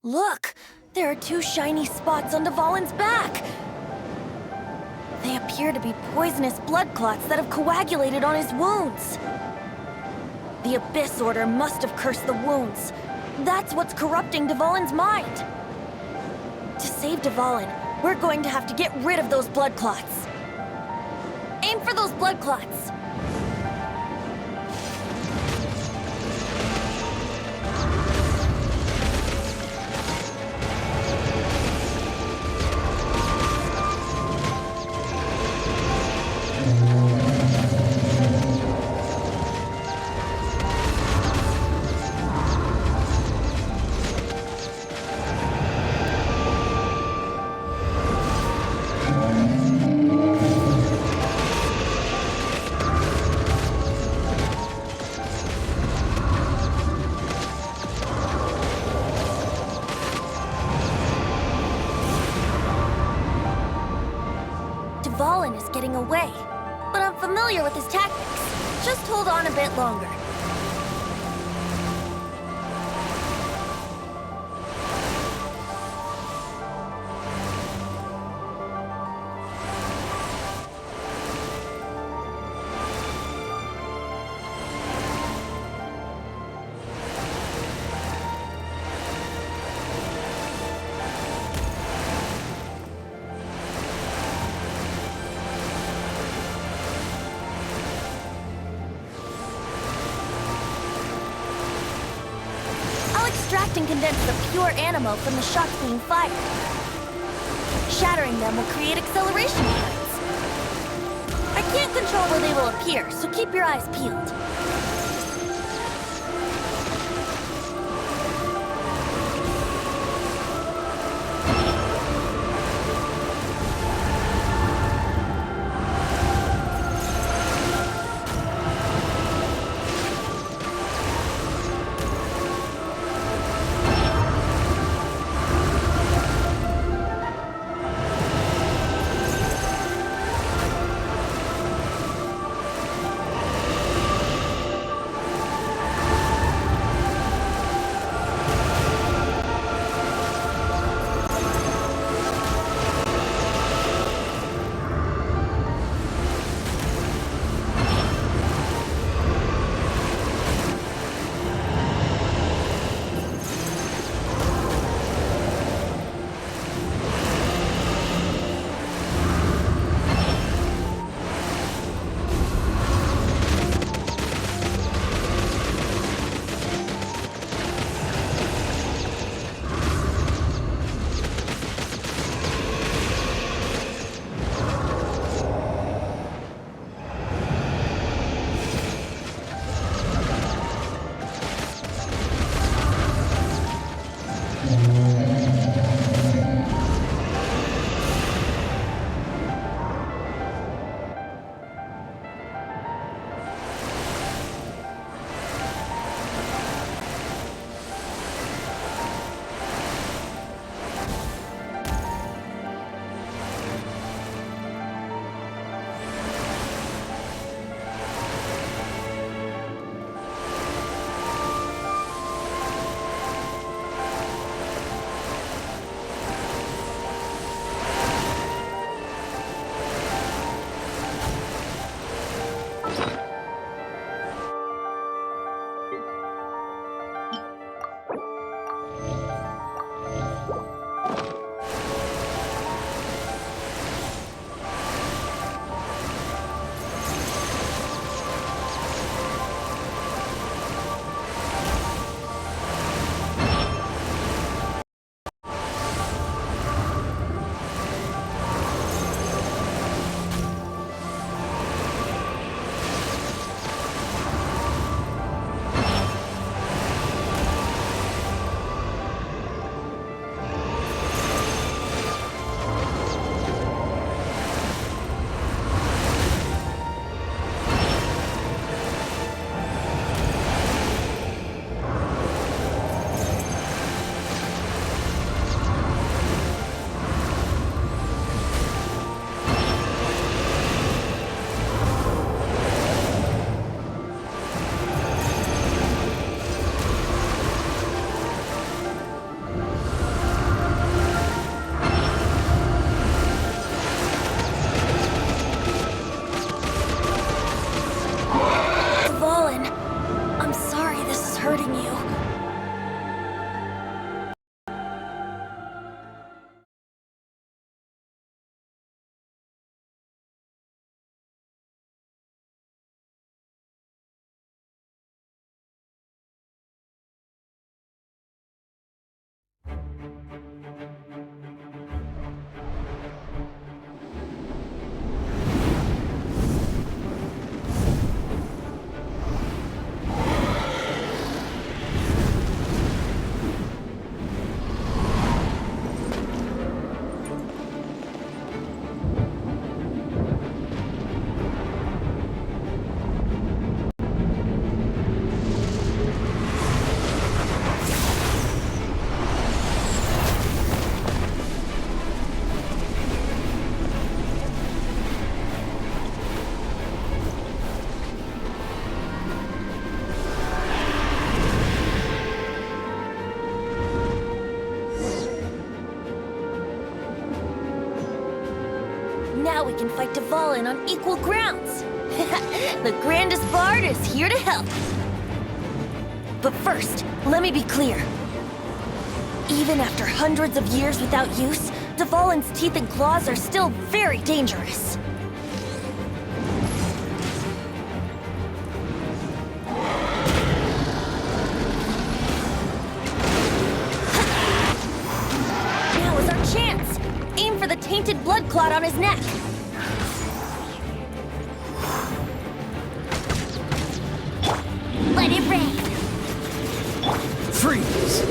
Look! There are two shiny spots on Dvalin's back! They appear to be poisonous blood clots that have coagulated on his wounds. The Abyss Order must have cursed the wounds. That's what's corrupting Dvalin's mind. To save Dvalin, we're going to have to get rid of those blood clots. Aim for those blood clots. Dvalin is getting away, but I'm familiar with his tactics. Just hold on a bit longer. Extract and condense the pure animo from the shots being fired. Shattering them will create acceleration points. I can't control where they will appear, so keep your eyes peeled. Now we can fight Dvalin on equal grounds. The grandest bard is here to help. But first, let me be clear. Even after hundreds of years without use, Dvalin's teeth and claws are still very dangerous. Now is our chance. Aim for the tainted blood clot on his neck. Let it rain. Freeze!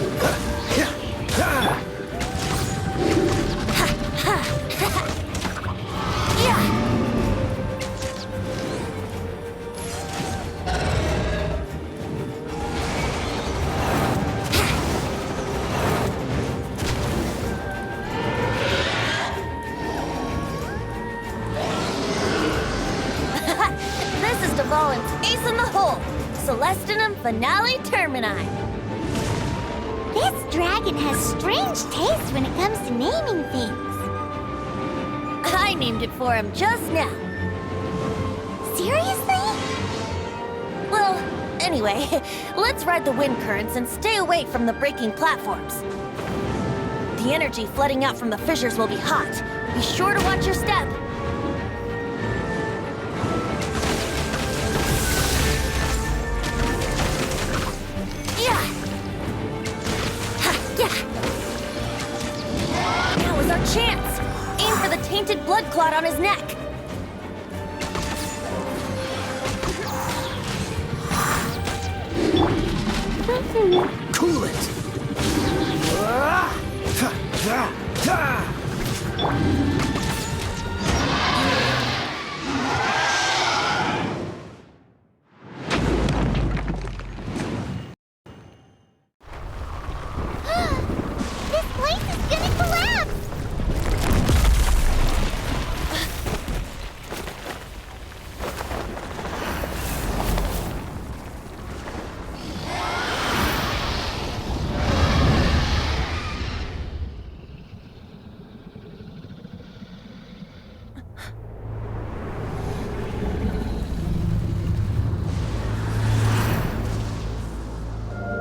This is Dvalin's ace in the hole. Celestinum Finale Termini. This dragon has strange taste when it comes to naming things. I named it for him just now. Seriously? Well, anyway, let's ride the wind currents and stay away from the breaking platforms. The energy flooding out from the fissures will be hot. Be sure to watch your step. Now is our chance! Aim for the tainted blood clot on his neck! Cool it! This place is gonna collapse!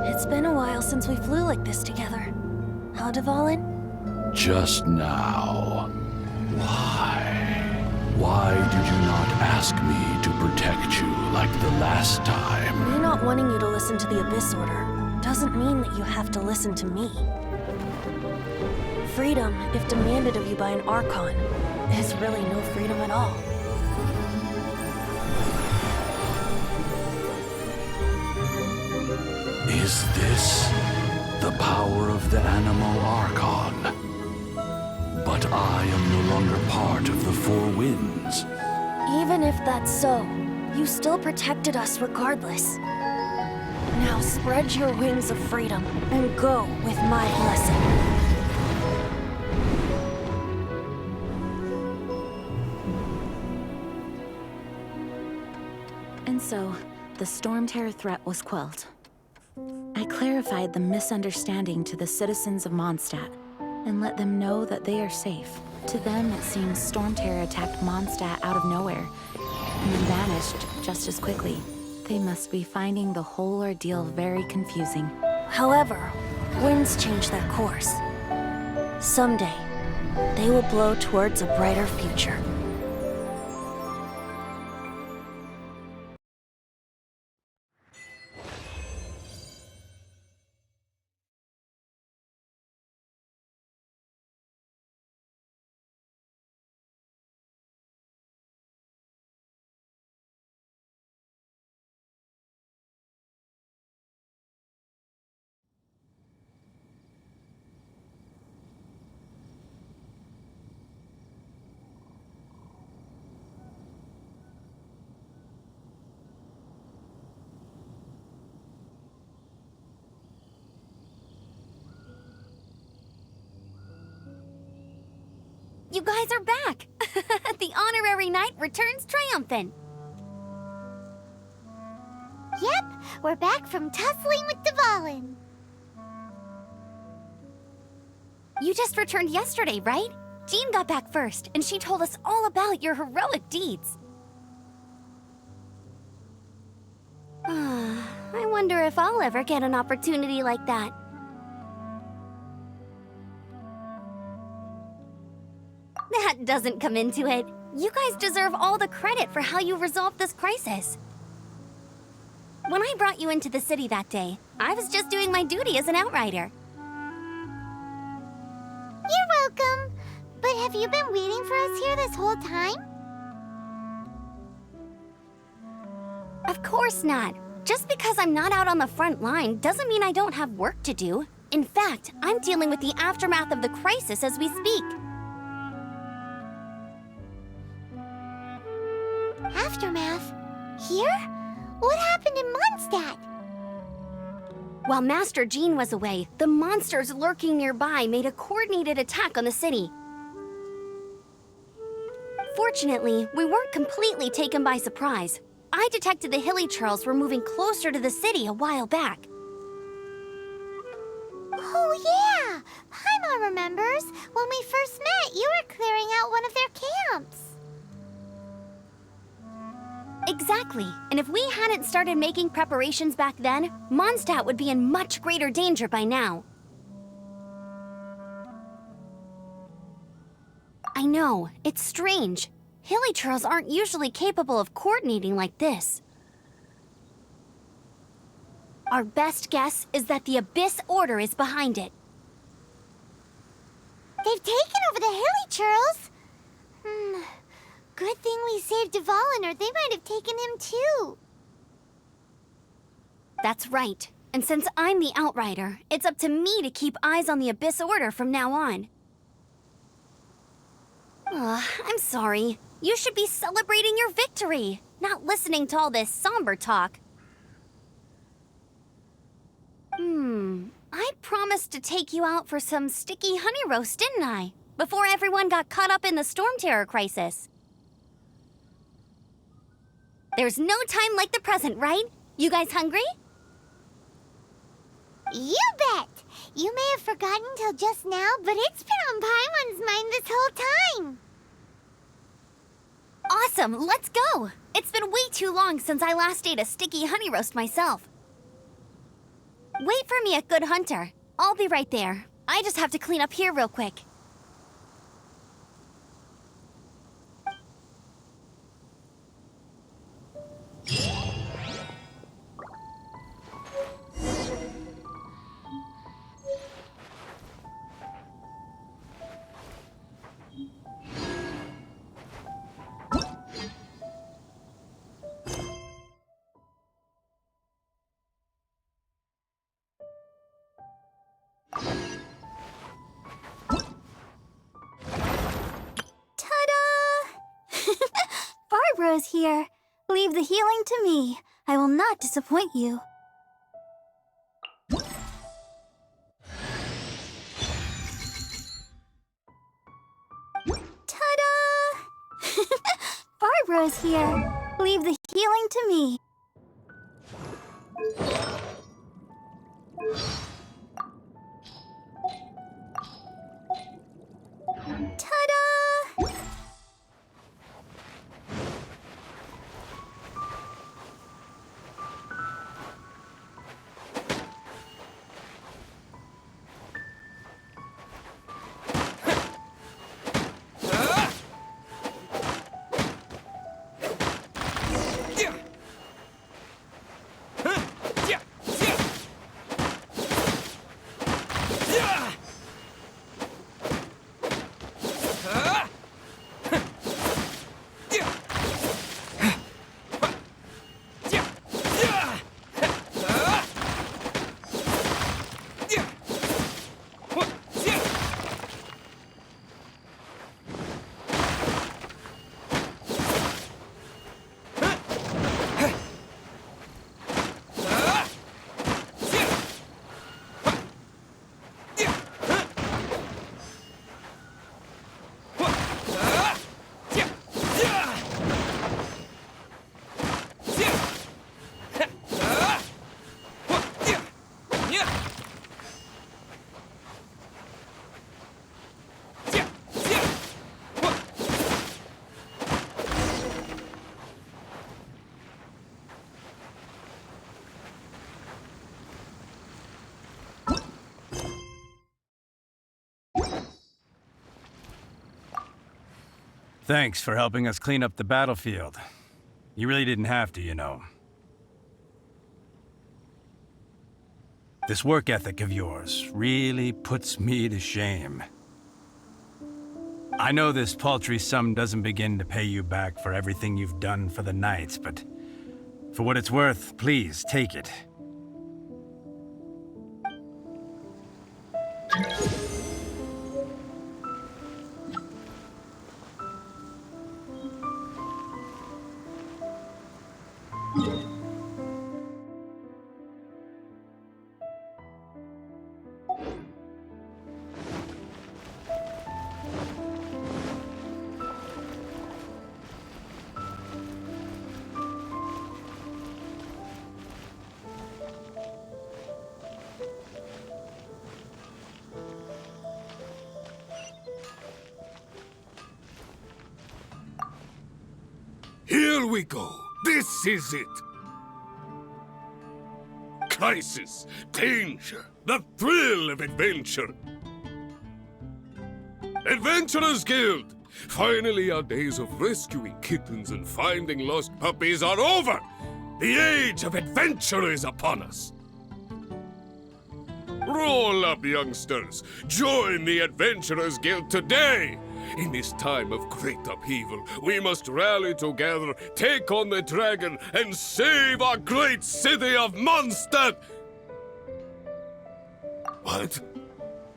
It's been a while since we flew like this together. How, Dvalin? Just now. Why? Why did you not ask me to protect you like the last time? Me not wanting you to listen to the Abyss Order doesn't mean that you have to listen to me. Freedom, if demanded of you by an Archon, is really no freedom at all. Is this the power of the Animo Archon? But I am no longer part of the Four Winds. Even if that's so, you still protected us regardless. Now spread your wings of freedom and go with my blessing. And so, the Storm Terror threat was quelled. I clarified the misunderstanding to the citizens of Mondstadt and let them know that they are safe. To them, it seems Storm Terror attacked Mondstadt out of nowhere and then vanished just as quickly. They must be finding the whole ordeal very confusing. However, winds change their course. Someday, they will blow towards a brighter future. You guys are back! The honorary knight returns triumphant. Yep, we're back from tussling with Dvalin. You just returned yesterday, right? Jean got back first, and she told us all about your heroic deeds. I wonder if I'll ever get an opportunity like that. That doesn't come into it. You guys deserve all the credit for how you resolved this crisis. When I brought you into the city that day, I was just doing my duty as an outrider. You're welcome. But have you been waiting for us here this whole time? Of course not. Just because I'm not out on the front line doesn't mean I don't have work to do. In fact, I'm dealing with the aftermath of the crisis as we speak. Aftermath? Here? What happened in Mondstadt? While Master Jean was away, the monsters lurking nearby made a coordinated attack on the city. Fortunately, we weren't completely taken by surprise. I detected the Hilly Churls were moving closer to the city a while back. Oh yeah! Paimon remembers. When we first met, you were clearing out one of their camps. Exactly. And if we hadn't started making preparations back then, Mondstadt would be in much greater danger by now. I know, it's strange. Hilly Churls aren't usually capable of coordinating like this. Our best guess is that the Abyss Order is behind it. They've taken over the Hilly Churls. Good thing we saved Dvalin, or they might have taken him too. That's right. And since I'm the Outrider, it's up to me to keep eyes on the Abyss Order from now on. I'm sorry. You should be celebrating your victory, not listening to all this somber talk. I promised to take you out for some sticky honey roast, didn't I? Before everyone got caught up in the storm terror crisis. There's no time like the present, right? You guys hungry? You bet! You may have forgotten till just now, but it's been on Paimon's mind this whole time. Awesome, let's go! It's been way too long since I last ate a sticky honey roast myself. Wait for me at Good Hunter. I'll be right there. I just have to clean up here real quick. Barbara's here. Leave the healing to me. I will not disappoint you. Ta-da! Barbara's here. Leave the healing to me. Ta-da! Thanks for helping us clean up the battlefield. You really didn't have to, you know. This work ethic of yours really puts me to shame. I know this paltry sum doesn't begin to pay you back for everything you've done for the Knights, but for what it's worth, please take it. Here we go. This is it. Crisis, danger, the thrill of adventure. Adventurers Guild! Finally, our days of rescuing kittens and finding lost puppies are over! The age of adventure is upon us! Roll up, youngsters! Join the Adventurers Guild today! In this time of great upheaval, we must rally together, take on the dragon, and save our great city of Mondstadt! What?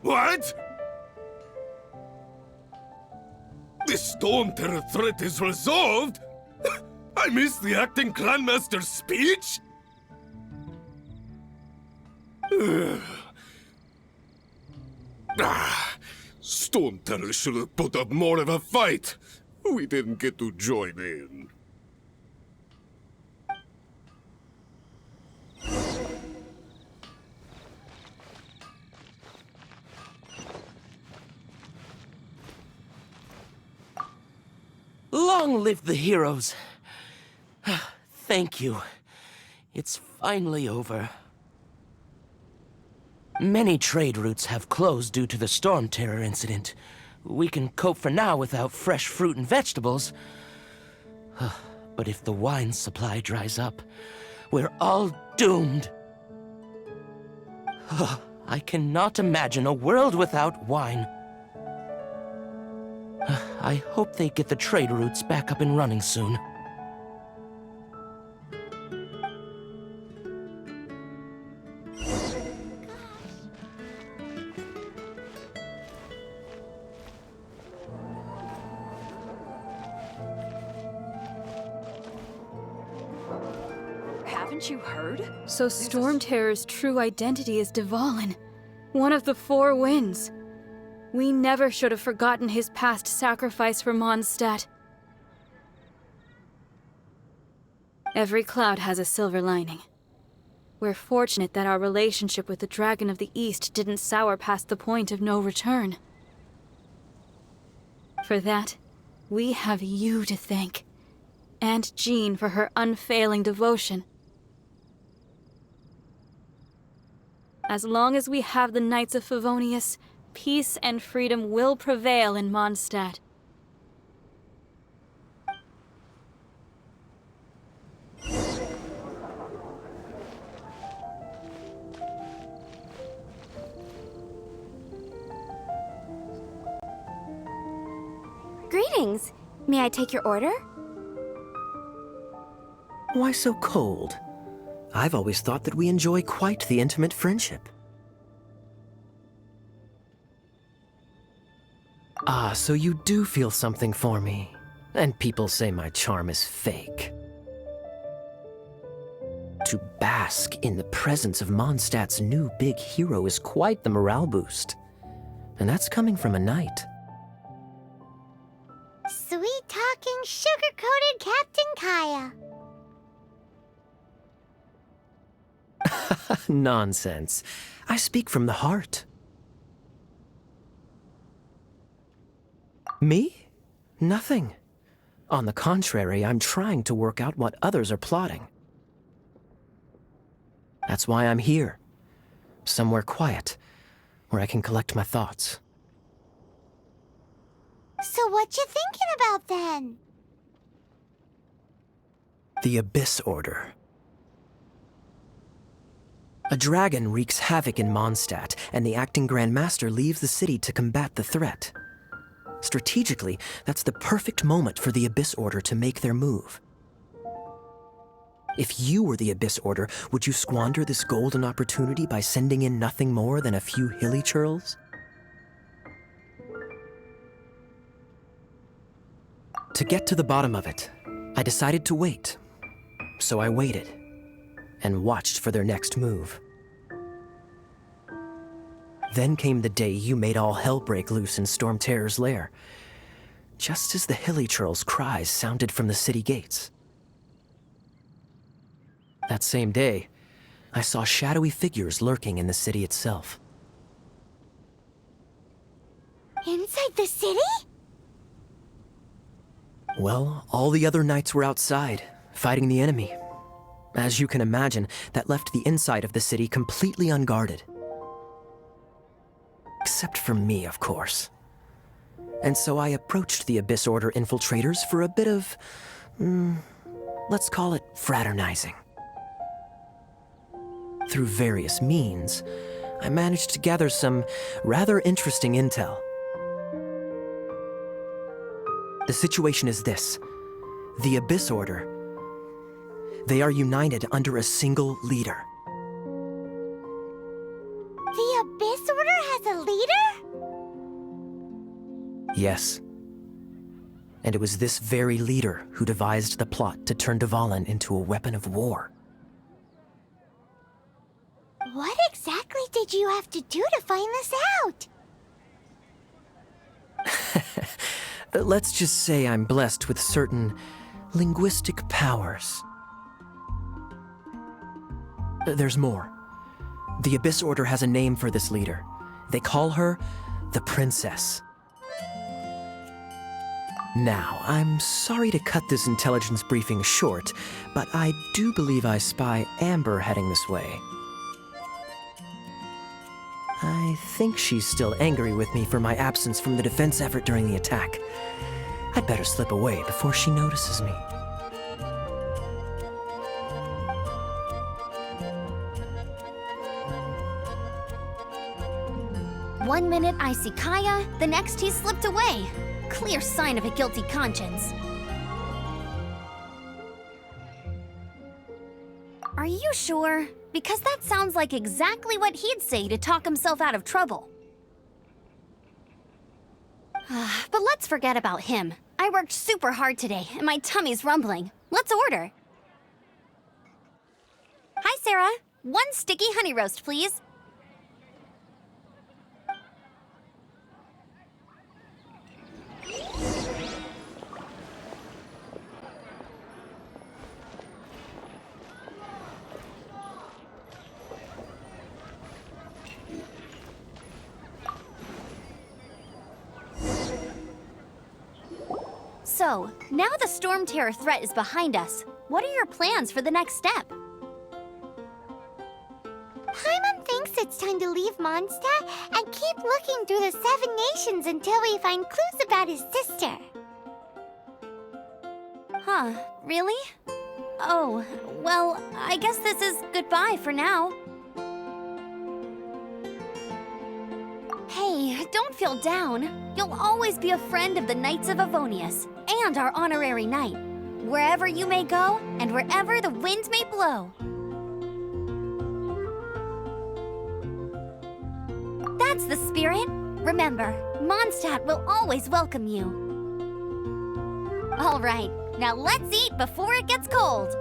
What? The Storm Terror threat is resolved? I missed the acting clanmaster's speech? Storm Terror should have put up more of a fight. We didn't get to join in. Long live the heroes. Thank you. It's finally over. Many trade routes have closed due to the Storm Terror incident. We can cope for now without fresh fruit and vegetables. But if the wine supply dries up, we're all doomed. I cannot imagine a world without wine. I hope they get the trade routes back up and running soon. Haven't you heard? So Storm Terror's true identity is Dvalin, one of the Four Winds. We never should have forgotten his past sacrifice for Mondstadt. Every cloud has a silver lining. We're fortunate that our relationship with the Dragon of the East didn't sour past the point of no return. For that, we have you to thank, and Jean for her unfailing devotion. As long as we have the Knights of Favonius, peace and freedom will prevail in Mondstadt. Greetings. May I take your order? Why so cold? I've always thought that we enjoy quite the intimate friendship. Ah, so you do feel something for me. And people say my charm is fake. To bask in the presence of Mondstadt's new big hero is quite the morale boost. And that's coming from a knight. Sweet-talking, sugar-coated Captain Kaya. Nonsense. I speak from the heart. Me? Nothing. On the contrary, I'm trying to work out what others are plotting. That's why I'm here. Somewhere quiet, where I can collect my thoughts. So what you thinking about then? The Abyss Order. A dragon wreaks havoc in Mondstadt, and the acting Grand Master leaves the city to combat the threat. Strategically, that's the perfect moment for the Abyss Order to make their move. If you were the Abyss Order, would you squander this golden opportunity by sending in nothing more than a few hilly churls? To get to the bottom of it, I decided to wait. So I waited, and watched for their next move. Then came the day you made all hell break loose in Storm Terror's lair, just as the hilly churl's cries sounded from the city gates. That same day, I saw shadowy figures lurking in the city itself. Inside the city? Well, all the other knights were outside, fighting the enemy. As you can imagine, that left the inside of the city completely unguarded. Except for me, of course. And so I approached the Abyss Order infiltrators for a bit of, let's call it fraternizing. Through various means, I managed to gather some rather interesting intel. The situation is this. The Abyss Order, they are united under a single leader. The Abyss Order has a leader? Yes. And it was this very leader who devised the plot to turn Dvalin into a weapon of war. What exactly did you have to do to find this out? Let's just say I'm blessed with certain linguistic powers. There's more. The Abyss Order has a name for this leader. They call her the Princess. Now, I'm sorry to cut this intelligence briefing short, but I do believe I spy Amber heading this way. I think she's still angry with me for my absence from the defense effort during the attack. I'd better slip away before she notices me. One minute I see Kaya, the next he slipped away. Clear sign of a guilty conscience. Are you sure? Because that sounds like exactly what he'd say to talk himself out of trouble. But let's forget about him. I worked super hard today, and my tummy's rumbling. Let's order. Hi, Sarah. 1 sticky honey roast, please. So, now the Storm Terror threat is behind us. What are your plans for the next step? Paimon thinks it's time to leave Mondstadt and keep looking through the 7 nations until we find clues about his sister. Huh, really? Oh, well, I guess this is goodbye for now. Hey, don't feel down. You'll always be a friend of the Knights of Avonius, and our honorary knight. Wherever you may go, and wherever the wind may blow. That's the spirit. Remember, Mondstadt will always welcome you. All right, now let's eat before it gets cold.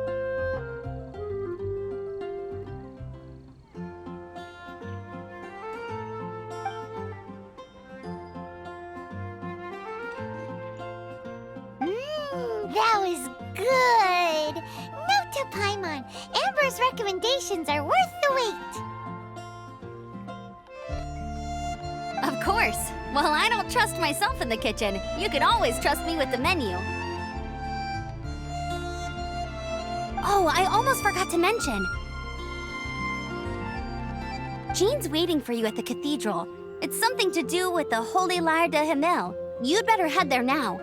That was good! Note to Paimon, Amber's recommendations are worth the wait. Of course. While I don't trust myself in the kitchen, you can always trust me with the menu. Oh, I almost forgot to mention. Jean's waiting for you at the cathedral. It's something to do with the Holy Lyre de Himmel. You'd better head there now.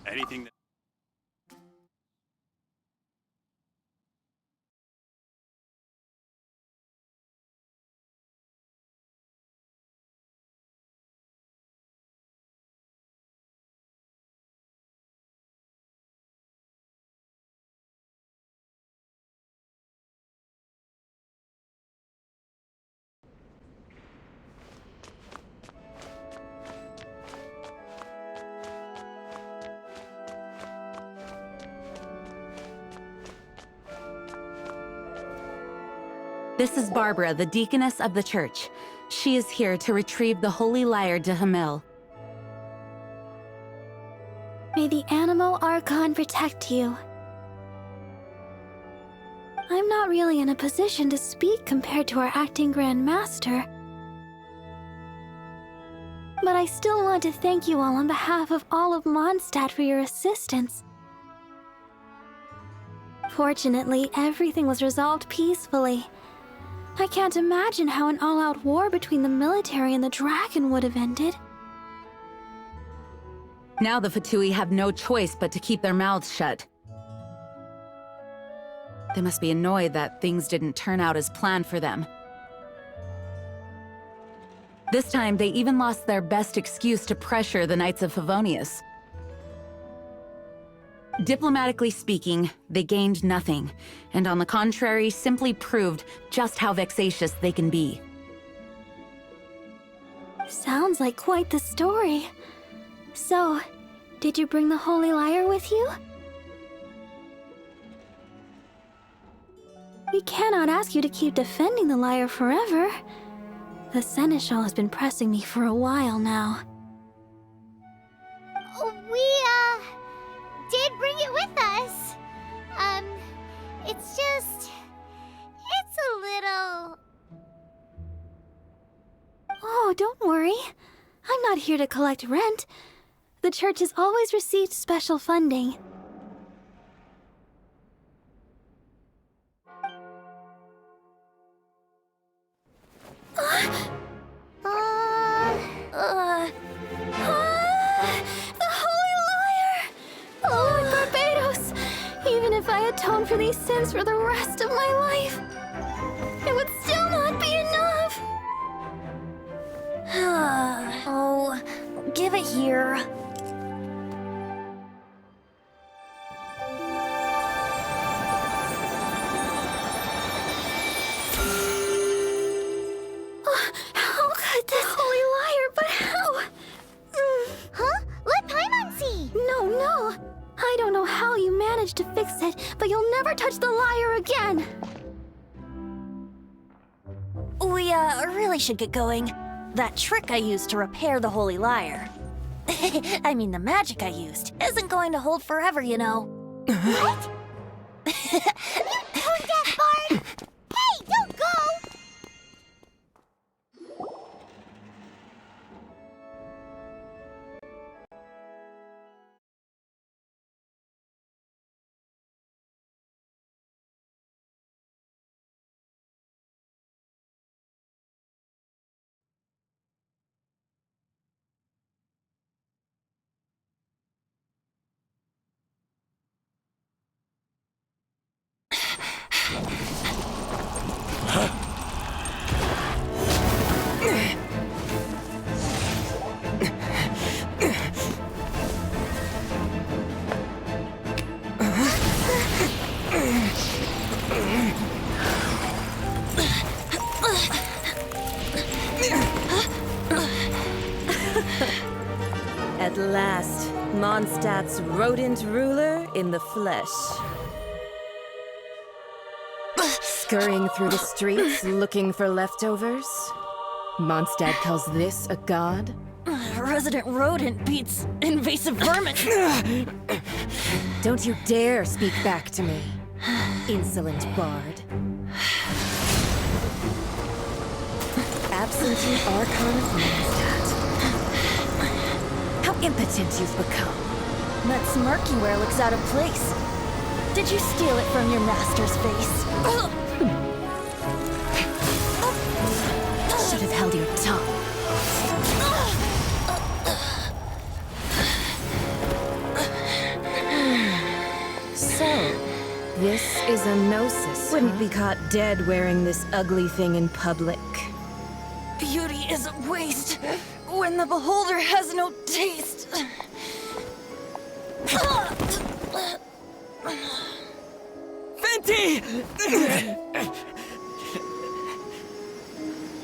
Anything that... This is Barbara, the deaconess of the church. She is here to retrieve the holy lyre to Hamil. May the Animo Archon protect you. I'm not really in a position to speak compared to our acting Grand Master. But I still want to thank you all on behalf of all of Mondstadt for your assistance. Fortunately, everything was resolved peacefully. I can't imagine how an all-out war between the military and the dragon would have ended. Now the Fatui have no choice but to keep their mouths shut. They must be annoyed that things didn't turn out as planned for them. This time, they even lost their best excuse to pressure the Knights of Favonius. Diplomatically speaking, they gained nothing, and on the contrary, simply proved just how vexatious they can be. Sounds like quite the story. So, did you bring the Holy Lyre with you? We cannot ask you to keep defending the lyre forever. The Seneschal has been pressing me for a while now. We, did bring it with us. It's just... it's a little... Oh, don't worry. I'm not here to collect rent. The church has always received special funding. The Holy Lyre! Lord Barbados! Even if I atone for these sins for the rest of my life, it would still not be enough! Oh, give it here. How could this Holy Lyre, but how? Huh? Let Paimon see! No. I don't know how you managed to fix it, but you'll never touch the lyre again! We, really should get going. That trick I used to repair the Holy Lyre. I mean, the magic I used isn't going to hold forever, you know. What? You tone-deaf bard! Hey, don't go! At last, Mondstadt's rodent ruler in the flesh. Scurrying through the streets looking for leftovers? Mondstadt calls this a god? Resident rodent beats invasive vermin. Don't you dare speak back to me, insolent bard. Absentee Archon of Mondstadt. How impotent you've become. That smirk you wear looks out of place. Did you steal it from your master's face? Should have held your tongue. So, this is a gnosis. Wouldn't be caught dead wearing this ugly thing in public. Beauty is a waste when the beholder has no taste. Venti!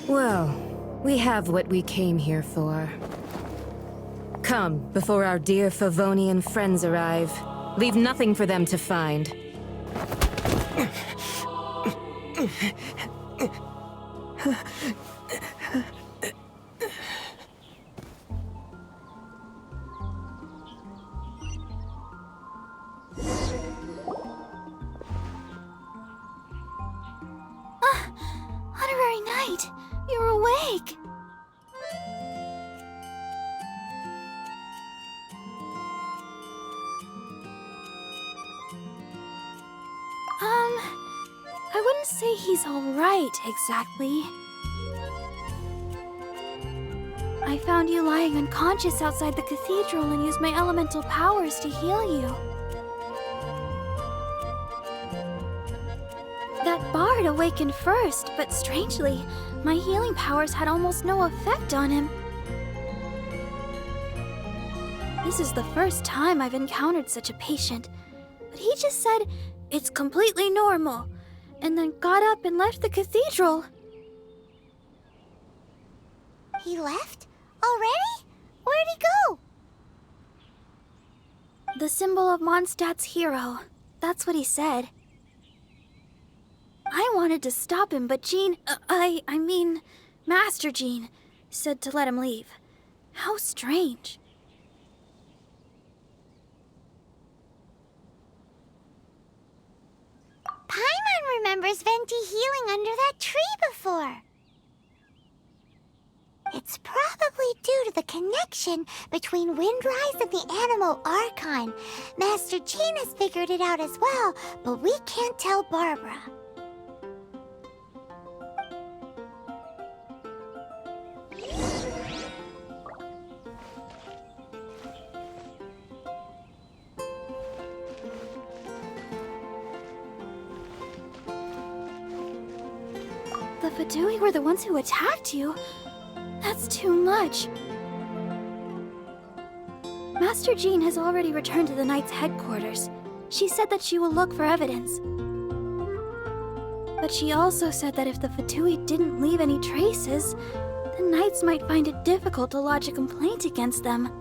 Well, we have what we came here for. Come, before our dear Favonian friends arrive. Leave nothing for them to find. Honorary Knight, you're awake. I wouldn't say he's all right, exactly. I found you lying unconscious outside the cathedral and used my elemental powers to heal you. That bard awakened first, but strangely, my healing powers had almost no effect on him. This is the first time I've encountered such a patient, but he just said it's completely normal, and then got up and left the cathedral. He left? Already? Where'd he go? The symbol of Mondstadt's hero. That's what he said. I wanted to stop him, but Jean, I mean, Master Jean, said to let him leave. How strange. Paimon remembers Venti healing under that tree before. It's probably due to the connection between Windrise and the Animal Archon. Master Jean has figured it out as well, but we can't tell Barbara. The Fadui were the ones who attacked you? That's too much. Master Jean has already returned to the Knight's headquarters. She said that she will look for evidence. But she also said that if the Fatui didn't leave any traces, the Knights might find it difficult to lodge a complaint against them.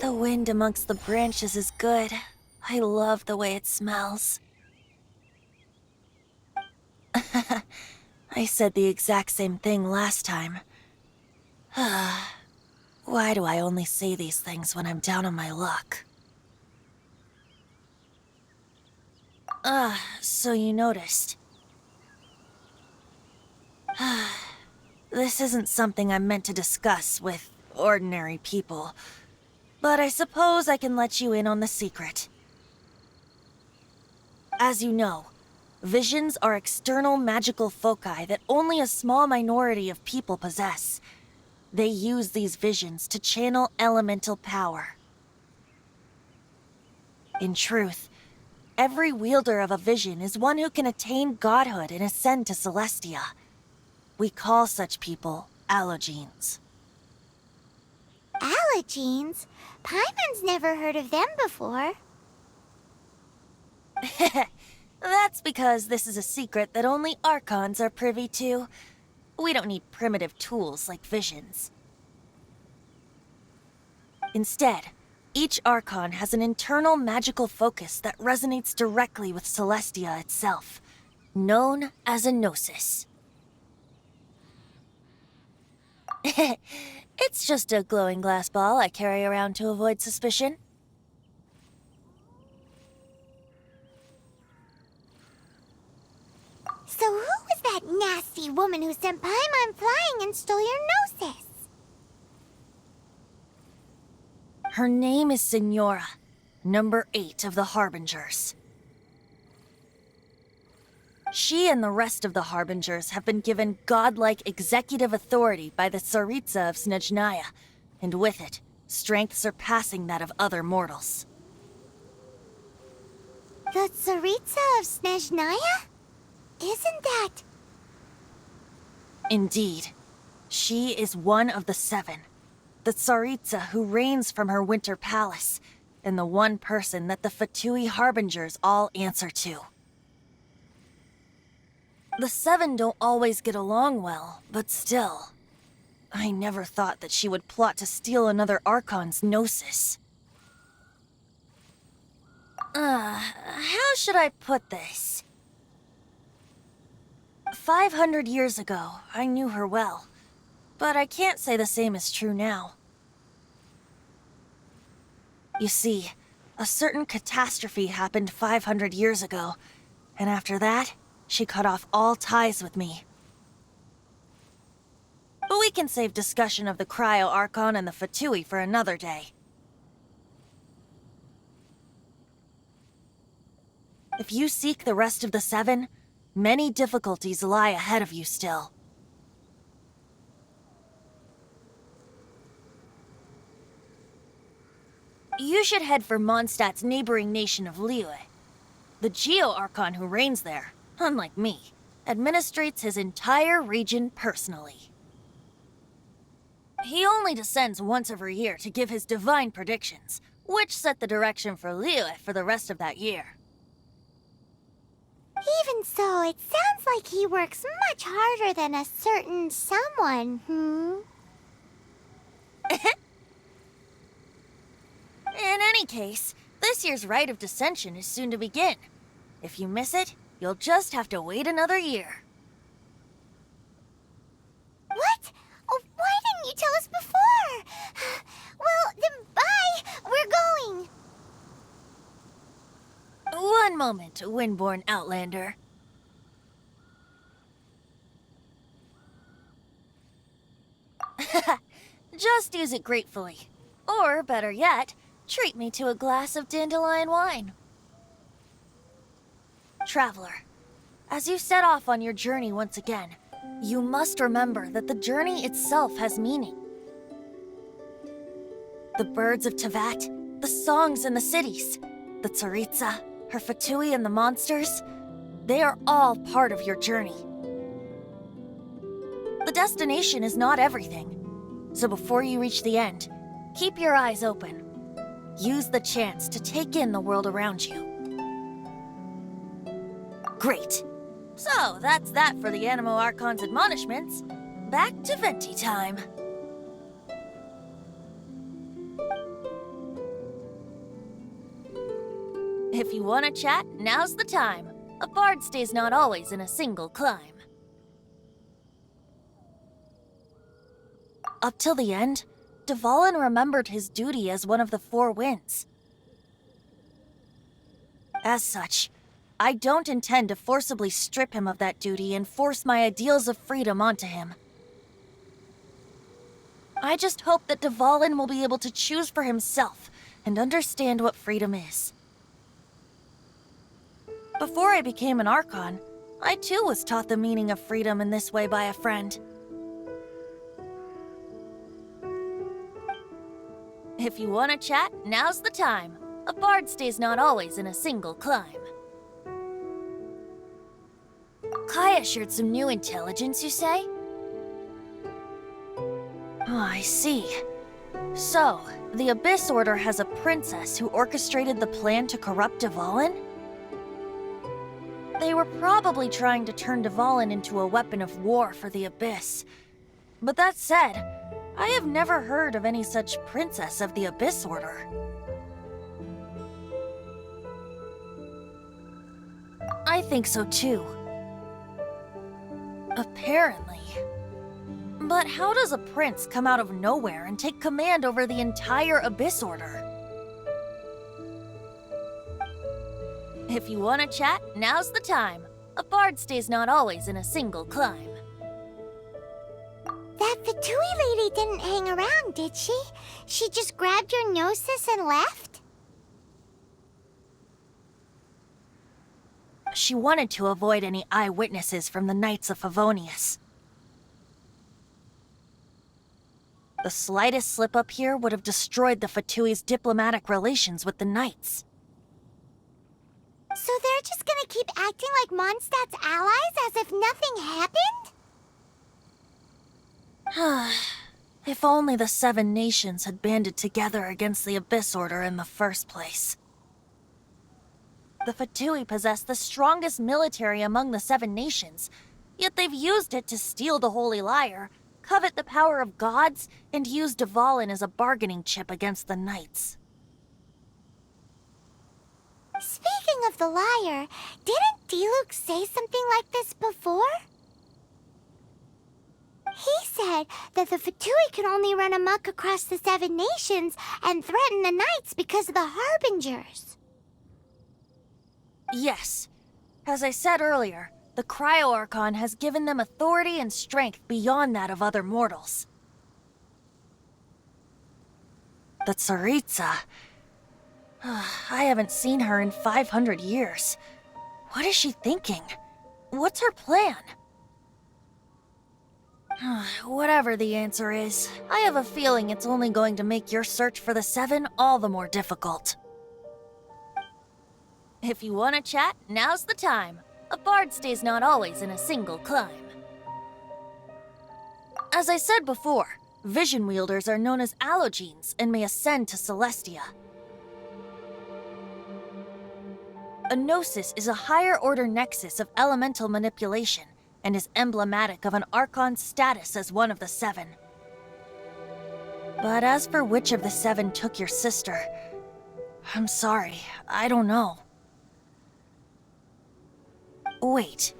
The wind amongst the branches is good. I love the way it smells. I said the exact same thing last time. Why do I only say these things when I'm down on my luck? So you noticed. This isn't something I'm meant to discuss with ordinary people, but I suppose I can let you in on the secret. As you know, visions are external magical foci that only a small minority of people possess. They use these visions to channel elemental power. In truth, every wielder of a vision is one who can attain godhood and ascend to Celestia. We call such people allogenes. Allogenes? Paimon's never heard of them before. That's because this is a secret that only Archons are privy to. We don't need primitive tools like visions. Instead, each Archon has an internal magical focus that resonates directly with Celestia itself, known as a gnosis. It's just a glowing glass ball I carry around to avoid suspicion. So who was that nasty woman who sent Paimon flying and stole your gnosis? Her name is Signora, number 8 of the Harbingers. She and the rest of the Harbingers have been given godlike executive authority by the Tsaritsa of Snezhnaya, and with it, strength surpassing that of other mortals. The Tsaritsa of Snezhnaya? Isn't that... Indeed. She is one of the 7, the Tsaritsa who reigns from her winter palace, and the one person that the Fatui Harbingers all answer to. The 7 don't always get along well, but still. I never thought that she would plot to steal another Archon's gnosis. How should I put this? 500 years ago, I knew her well, but I can't say the same is true now. You see, a certain catastrophe happened 500 years ago, and after that, she cut off all ties with me. But we can save discussion of the Cryo Archon and the Fatui for another day. If you seek the rest of the 7, many difficulties lie ahead of you still. You should head for Mondstadt's neighboring nation of Liyue. The Geo-Archon who reigns there, unlike me, administrates his entire region personally. He only descends once every year to give his divine predictions, which set the direction for Liyue for the rest of that year. Even so, it sounds like he works much harder than a certain someone, In any case, this year's Rite of Descension is soon to begin. If you miss it, you'll just have to wait another year. What? Oh, why didn't you tell us before? Well, then bye! We're going! One moment, Windborn Outlander. Just use it gratefully. Or, better yet, treat me to a glass of dandelion wine. Traveler, as you set off on your journey once again, you must remember that the journey itself has meaning. The birds of Tevat, the songs in the cities, the Tsaritsa, her Fatui and the monsters, they are all part of your journey. The destination is not everything, so before you reach the end, keep your eyes open. Use the chance to take in the world around you. Great. So, that's that for the Animo Archon's admonishments. Back to Venti time. If you want to chat, now's the time. A bard stays not always in a single climb. Up till the end, Dvalin remembered his duty as one of the four winds. As such, I don't intend to forcibly strip him of that duty and force my ideals of freedom onto him. I just hope that Dvalin will be able to choose for himself and understand what freedom is. Before I became an Archon, I too was taught the meaning of freedom in this way by a friend. If you want to chat, now's the time. A bard stays not always in a single climb. Kaya shared some new intelligence, you say? Oh, I see. So, the Abyss Order has a princess who orchestrated the plan to corrupt Dvalin? They were probably trying to turn Dvalin into a weapon of war for the Abyss. But that said, I have never heard of any such princess of the Abyss Order. I think so too. Apparently. But how does a prince come out of nowhere and take command over the entire Abyss Order? If you want to chat, now's the time. A bard stays not always in a single climb. That Fatui lady didn't hang around, did she? She just grabbed your gnosis and left? She wanted to avoid any eyewitnesses from the Knights of Favonius. The slightest slip-up here would have destroyed the Fatui's diplomatic relations with the Knights. So they're just gonna keep acting like Mondstadt's allies as if nothing happened? If only the Seven Nations had banded together against the Abyss Order in the first place. The Fatui possess the strongest military among the Seven Nations, yet they've used it to steal the Holy Lyre, covet the power of gods, and use Dvalin as a bargaining chip against the Knights. Speaking of the lyre, didn't Diluc say something like this before? He said that the Fatui can only run amok across the Seven Nations and threaten the Knights because of the Harbingers. Yes. As I said earlier, the Cryo-Archon has given them authority and strength beyond that of other mortals. The Tsaritsa... I haven't seen her in 500 years. What is she thinking? What's her plan? Whatever the answer is, I have a feeling it's only going to make your search for the Seven all the more difficult. If you want to chat, now's the time. A bard stays not always in a single climb. As I said before, vision wielders are known as allogenes and may ascend to Celestia. A gnosis is a higher-order nexus of elemental manipulation and is emblematic of an Archon's status as one of the Seven. But as for which of the Seven took your sister, I'm sorry, I don't know. Wait,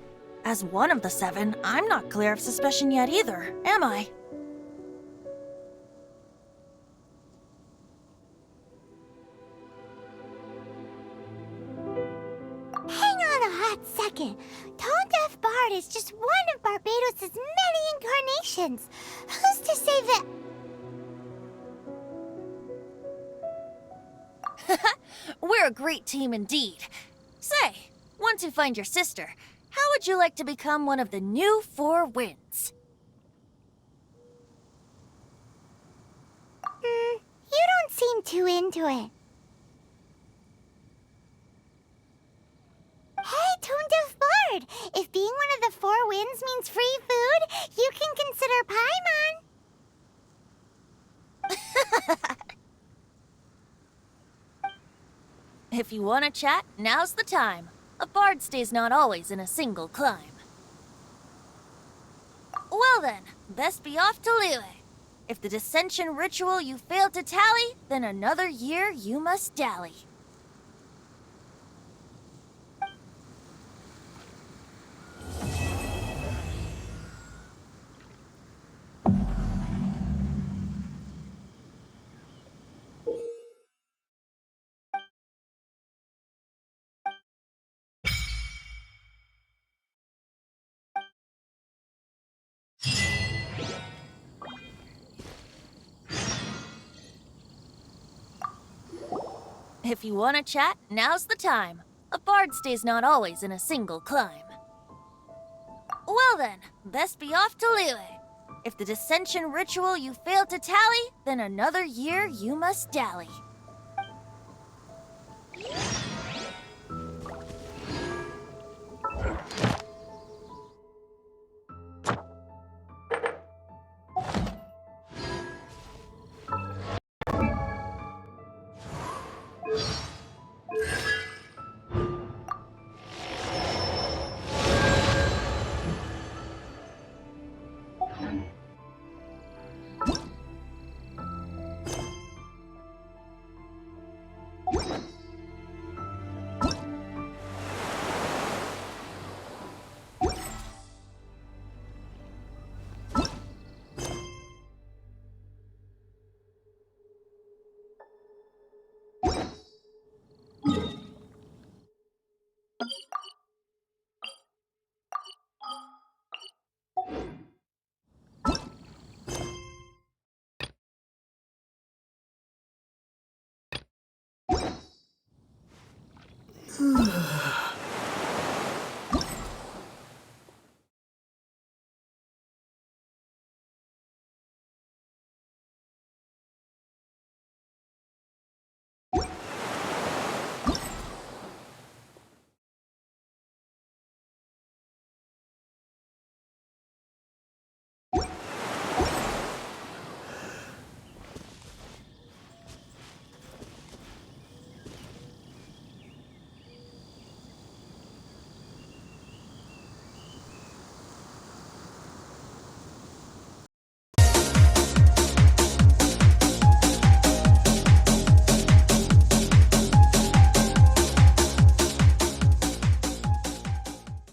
as one of the Seven, I'm not clear of suspicion yet either, am I? Hang on a hot second. Tone Deaf Bard is just one of Barbados' many incarnations. Who's to say that... We're a great team indeed. Say, once you find your sister, how would you like to become one of the new Four Winds? You don't seem too into it. Hey, Tone Deaf Bard! If being one of the Four Winds means free food, you can consider Paimon. If you want to chat, now's the time. A bard stays not always in a single climb. Well then, best be off to Liyue. If the dissension ritual you failed to tally, then another year you must dally. If you want to chat, now's the time. A bard stays not always in a single climb. Well then, best be off to Liyue. If the dissension ritual you failed to tally, then another year you must dally.